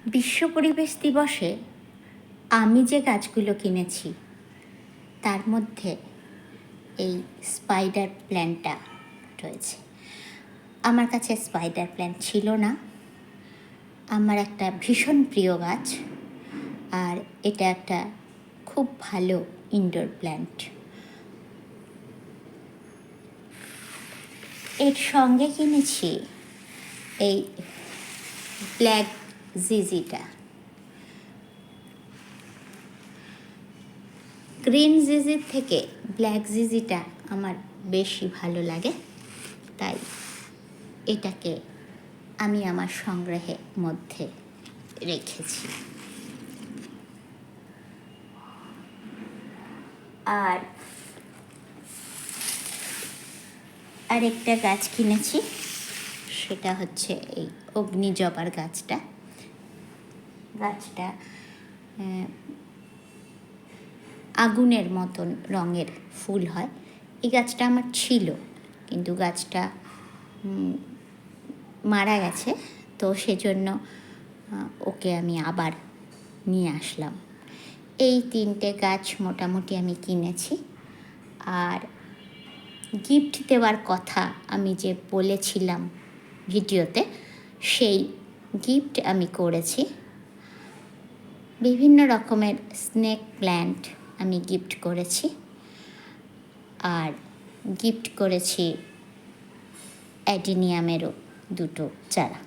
বিশ্ব পরিবেশ দিবসে আমি যে গাছগুলো কিনেছি তার মধ্যে এই স্পাইডার প্ল্যান্টটা রয়েছে। আমার কাছে স্পাইডার প্ল্যান্ট ছিল না। আমার একটা ভীষণ প্রিয় গাছ, আর এটা একটা খুব ভালো ইনডোর প্ল্যান্ট। এর সঙ্গে কিনেছি এই ব্ল্যাক জিজিটা। গ্রিন জিজির থেকে ব্ল্যাক জিজিটা আমার বেশি ভালো লাগে, তাই এটাকে আমি আমার সংগ্রহের মধ্যে রেখেছি। আর আরেকটা গাছ কিনেছি, সেটা হচ্ছে এই অগ্নিজবার গাছটা। গাছটা আগুনের মতন রঙের ফুল হয়। এই গাছটা আমার ছিল, কিন্তু গাছটা মারা গেছে, তো সেজন্য ওকে আমি আবার নিয়ে আসলাম। এই 3টে গাছ মোটামুটি আমি কিনেছি। আর গিফট দেওয়ার কথা আমি যে বলেছিলাম ভিডিওতে, সেই গিফট আমি করেছি। বিভিন্ন রকমের স্নেক প্ল্যান্ট আমি গিফট করেছি, আর গিফট করেছি অ্যাডেনিয়ামেরও 2টো চারা।